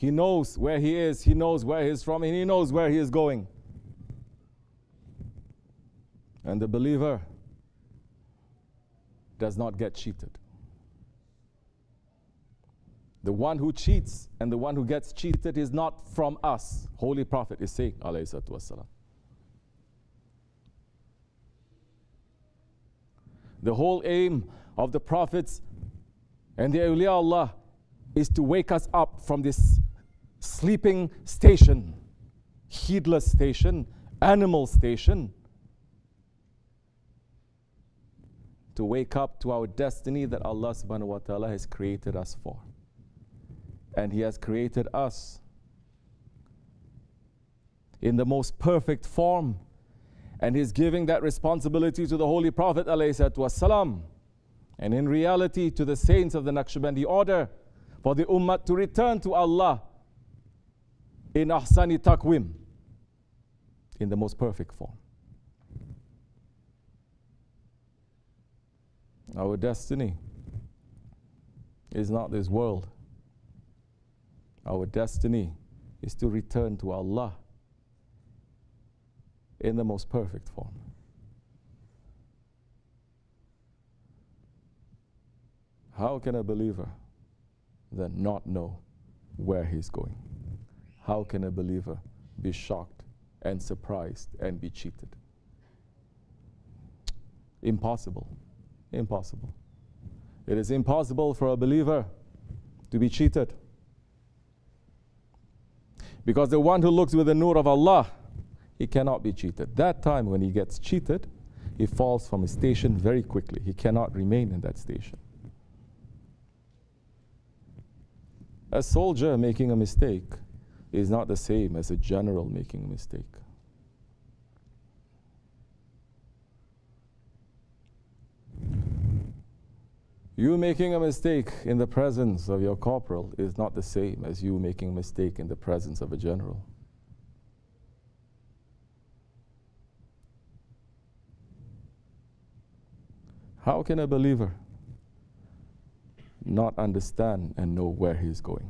He knows where he is, he knows where he is from, and he knows where he is going. And the believer does not get cheated. The one who cheats and the one who gets cheated is not from us. Holy Prophet is saying, alayhi salatu wassalam. The whole aim of the prophets and the awliya Allah is to wake us up from this sleeping station, heedless station, animal station, to wake up to our destiny that Allah subhanahu wa ta'ala has created us for. And He has created us in the most perfect form. And He's giving that responsibility to the Holy Prophet ﷺ, and in reality to the saints of the Nakshibendi order, for the ummah to return to Allah in ahsani taqwim, in the most perfect form. Our destiny is not this world. Our destiny is to return to Allah in the most perfect form. How can a believer then not know where he's going? How can a believer be shocked and surprised and be cheated? Impossible. Impossible. It is impossible for a believer to be cheated. Because the one who looks with the nur of Allah, he cannot be cheated. That time when he gets cheated, he falls from his station very quickly. He cannot remain in that station. A soldier making a mistake is not the same as a general making a mistake. You making a mistake in the presence of your corporal is not the same as you making a mistake in the presence of a general. How can a believer not understand and know where he is going?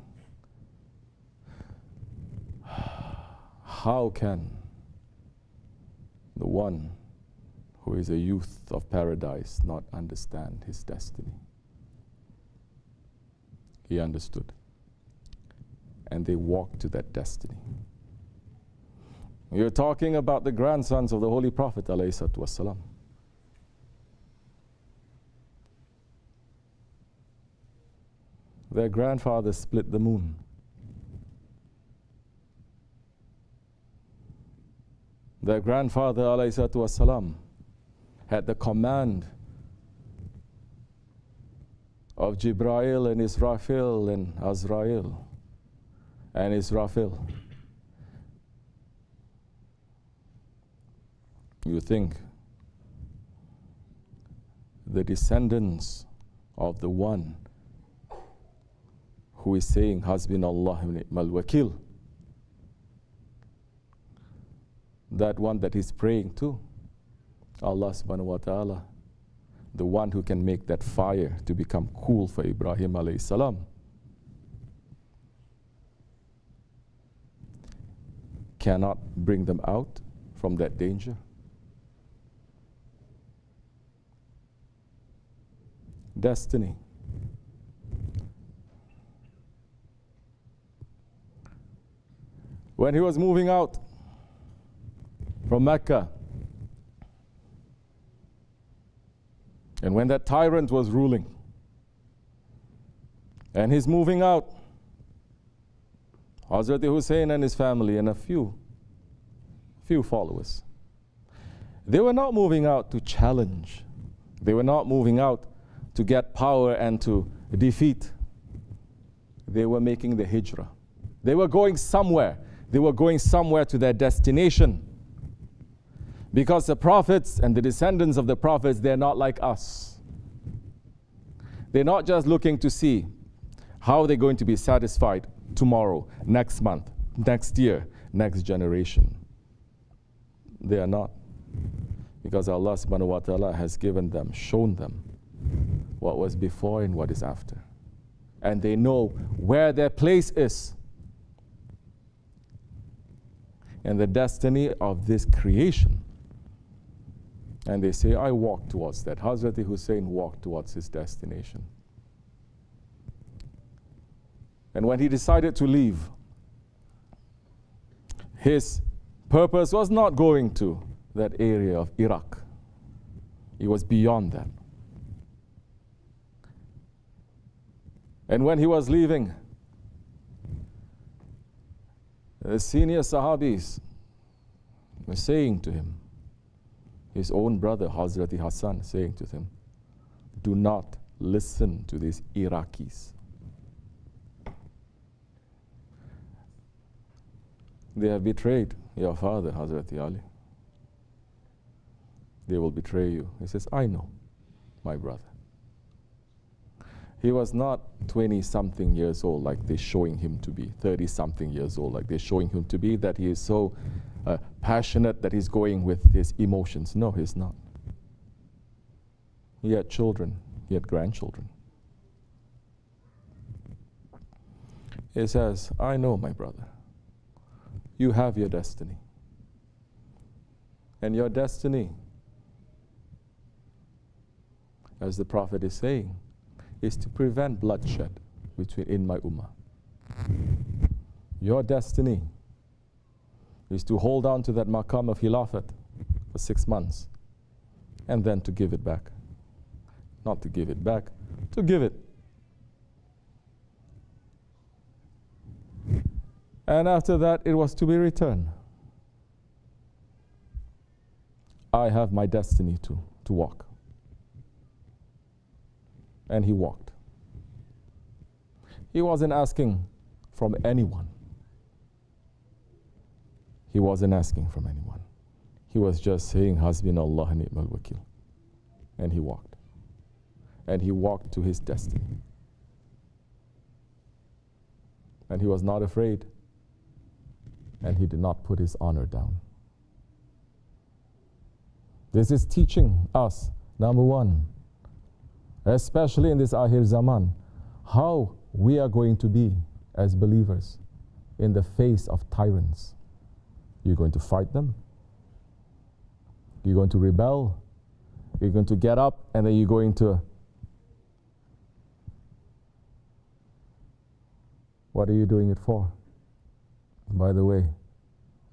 How can the one who is a youth of paradise not understand his destiny? He understood, and they walked to that destiny. You're talking about the grandsons of the Holy Prophet ﷺ. Their grandfather split the moon. Their grandfather ﷺ had the command of Jibreel and Israfil and Azrael and Israfil. You think the descendants of the one who is saying Hasbunallahu wa ni'mal wakil, that one that he's praying to, Allah subhanahu wa ta'ala, the one who can make that fire to become cool for Ibrahim alayhi salam, cannot bring them out from that danger? Destiny. When he was moving out from Mecca, and when that tyrant was ruling, and he's moving out, Hazrat Hussein and his family and a few followers, they were not moving out to challenge. They were not moving out to get power and to defeat. They were making the hijrah. They were going somewhere. They were going somewhere to their destination. Because the prophets and the descendants of the prophets, they're not like us. They're not just looking to see how they're going to be satisfied tomorrow, next month, next year, next generation. They are not. Because Allah subhanahu wa ta'ala has given them, shown them what was before and what is after. And they know where their place is and the destiny of this creation. And they say, I walk towards that. Hazrat Hussein walked towards his destination. And when he decided to leave, his purpose was not going to that area of Iraq. It was beyond that. And when he was leaving, the senior Sahabis were saying to him, his own brother, Hazrat Hassan, saying to him, do not listen to these Iraqis. They have betrayed your father, Hazrat Ali. They will betray you. He says, I know, my brother. He was not 20-something years old like they're showing him to be, 30-something years old like they're showing him to be, that he is so passionate that he's going with his emotions. No, he's not. He had children. He had grandchildren. He says, I know, my brother. You have your destiny. And your destiny, as the Prophet is saying, is to prevent bloodshed in my ummah. Your destiny is to hold on to that maqam of Khilafat for 6 months and then to give it back. Not to give it back, to give it. And after that, it was to be returned. I have my destiny to walk. And he walked. He wasn't asking from anyone. He wasn't asking from anyone. He was just saying, Hasbunallah ni'mal wakil. And he walked. And he walked to his destiny. And he was not afraid. And he did not put his honor down. This is teaching us, number one, especially in this Akhir Zaman, how we are going to be as believers in the face of tyrants. You're going to fight them. You're going to rebel. You're going to get up, and then you're going to... What are you doing it for? By the way,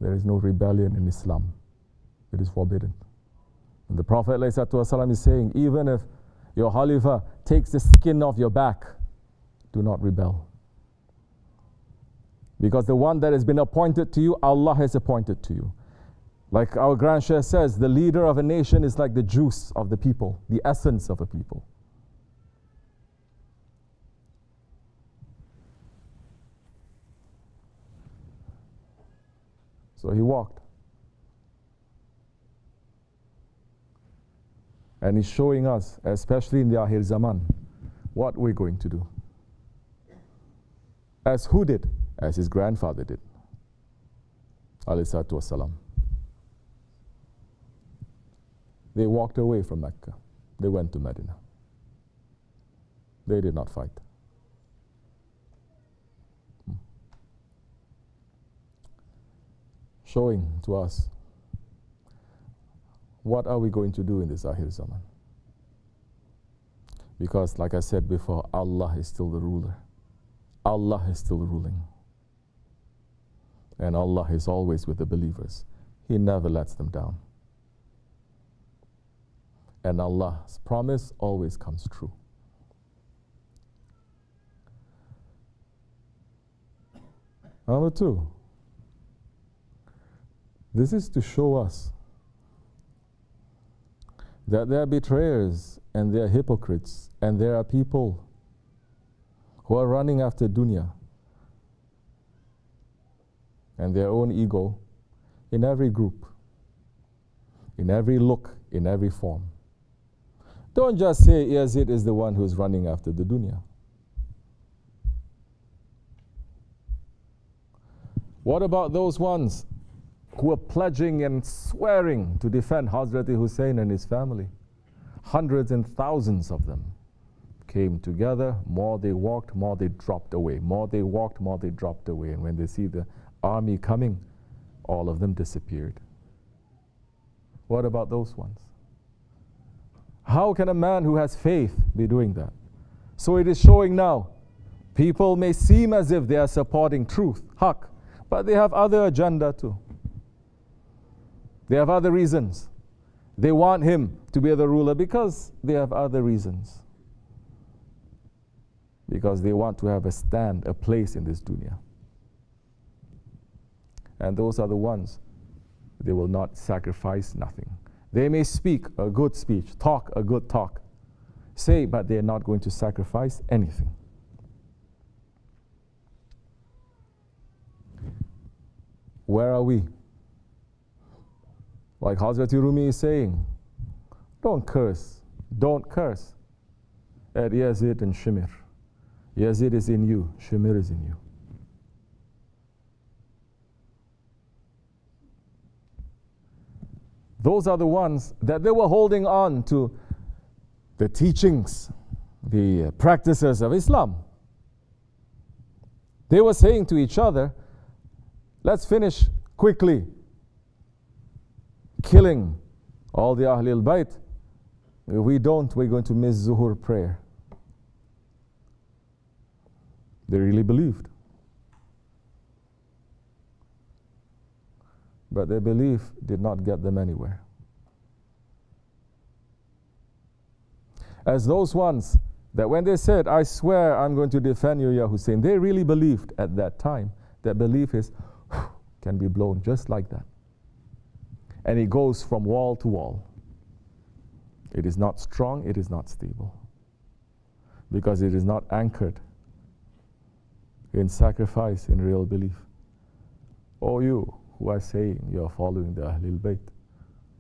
there is no rebellion in Islam. It is forbidden. And the Prophet ﷺ is saying, even if your Khalifah takes the skin off your back, do not rebel. Because the one that has been appointed to you, Allah has appointed to you. Like our Grand Shaykh says, the leader of a nation is like the juice of the people, the essence of a people. So he walked. And he's showing us, especially in the Akhir Zaman, what we're going to do. As who did? As his grandfather did. Alayhi salatu wasalam. They walked away from Mecca. They went to Medina. They did not fight. Showing to us, what are we going to do in this Akhir Zaman? Because like I said before, Allah is still the ruler. Allah is still ruling. And Allah is always with the believers. He never lets them down. And Allah's promise always comes true. Number two, this is to show us that there are betrayers and there are hypocrites and there are people who are running after dunya and their own ego in every group, in every look, in every form. Don't just say Yazid is the one who's running after the dunya. What about those ones who are pledging and swearing to defend Hazrat Hussein and his family? Hundreds and thousands of them came together. More they walked, more they dropped away. More they walked, more they dropped away. And when they see the army coming, all of them disappeared. What about those ones? How can a man who has faith be doing that? So it is showing now, people may seem as if they are supporting truth, haqq, but they have other agenda too. They have other reasons. They want him to be the ruler because they have other reasons. Because they want to have a stand, a place in this dunya. And those are the ones, they will not sacrifice nothing. They may speak a good speech, talk a good talk, say, but they are not going to sacrifice anything. Where are we? Like Hazrat Rumi is saying, don't curse at Yazid and Shimir. Yazid is in you, Shimir is in you. Those are the ones that they were holding on to the teachings, the practices of Islam. They were saying to each other, let's finish quickly killing all the Ahlul Bayt. If we don't, we're going to miss Zuhur prayer. They really believed. But their belief did not get them anywhere. As those ones that when they said, I swear I'm going to defend you, Ya Hussein, they really believed at that time. That belief is, can be blown just like that. And it goes from wall to wall. It is not strong, it is not stable. Because it is not anchored in sacrifice, in real belief. Oh, you who are saying you are following the Ahlul Bayt,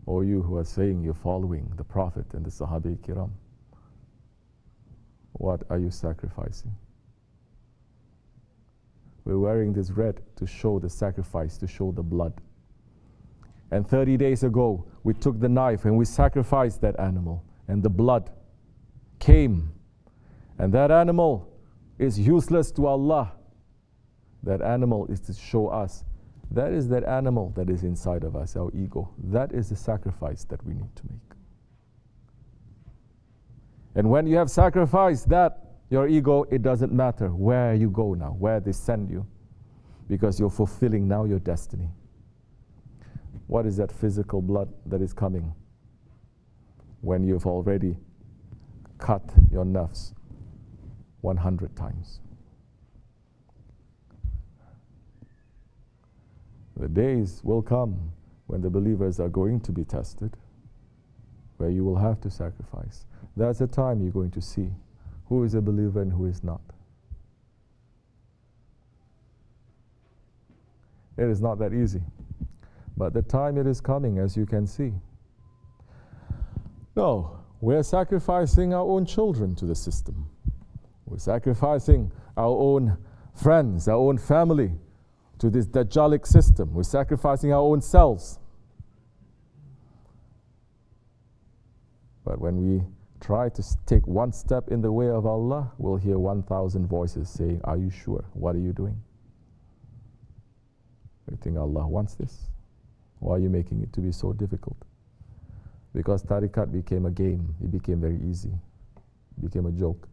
or you who are saying you're following the Prophet and the Sahabi Kiram, what are you sacrificing? We're wearing this red to show the sacrifice, to show the blood. And 30 days ago, we took the knife and we sacrificed that animal, and the blood came. And that animal is useless to Allah. That animal is to show us. That is that animal that is inside of us, our ego. That is the sacrifice that we need to make. And when you have sacrificed that, your ego, it doesn't matter where you go now, where they send you, because you're fulfilling now your destiny. What is that physical blood that is coming when you've already cut your nafs 100 times? The days will come when the believers are going to be tested, where you will have to sacrifice. That's the time you're going to see who is a believer and who is not. It is not that easy. But the time it is coming, as you can see. No, we're sacrificing our own children to the system. We're sacrificing our own friends, our own family to this Dajjalic system. We're sacrificing our own selves. But when we try to take one step in the way of Allah, we'll hear 1,000 voices saying, are you sure? What are you doing? You think Allah wants this? Why are you making it to be so difficult? Because tariqat became a game. It became very easy. It became a joke.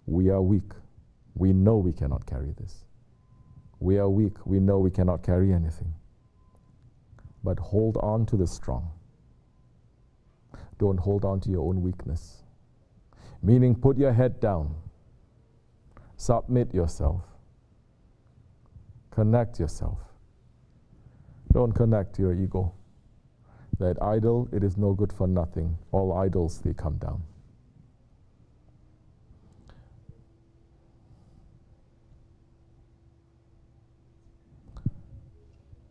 We are weak. We know we cannot carry this. We are weak. We know we cannot carry anything. But hold on to the strong. Don't hold on to your own weakness. Meaning, put your head down. Submit yourself. Connect yourself. Don't connect to your ego. That idol, it is no good for nothing. All idols, they come down.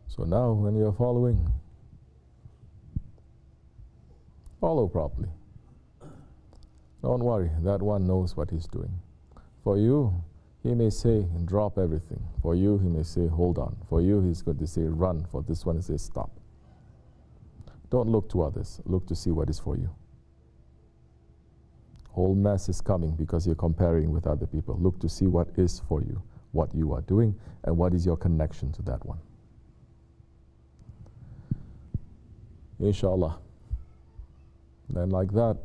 So now, when you're following, follow properly. Don't worry, that one knows what he's doing. For you, he may say, drop everything. For you, he may say, hold on. For you, he's going to say, run. For this one, he says, stop. Don't look to others. Look to see what is for you. Whole mess is coming because you're comparing with other people. Look to see what is for you. what you are doing and what is your connection to that one. Inshallah. Then like that,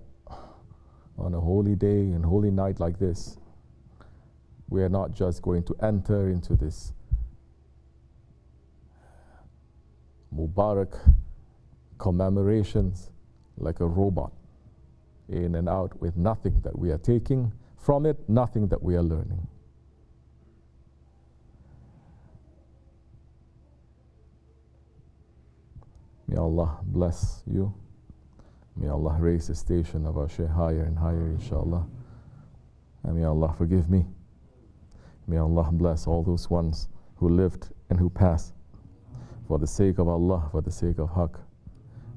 on a holy day and holy night like this, we are not just going to enter into this Mubarak commemorations like a robot, in and out with nothing that we are taking from it, nothing that we are learning. May Allah bless you. May Allah raise the station of our Shaykh higher and higher, inshallah. And may Allah forgive me. May Allah bless all those ones who lived and who passed for the sake of Allah, for the sake of Haqq.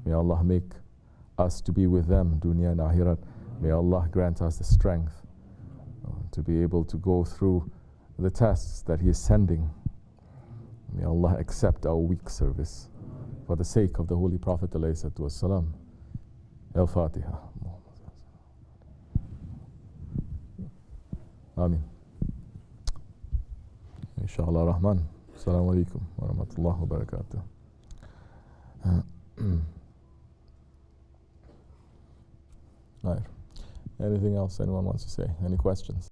May Allah make us to be with them, dunya and akhirat. May Allah grant us the strength to be able to go through the tests that He is sending. May Allah accept our weak service for the sake of the Holy Prophet ﷺ. Al-Fatiha. Amin. Inshallah Rahman. Assalamu alaikum wa rahmatullahi wa barakatuh. Right. Anything else anyone wants to say? Any questions?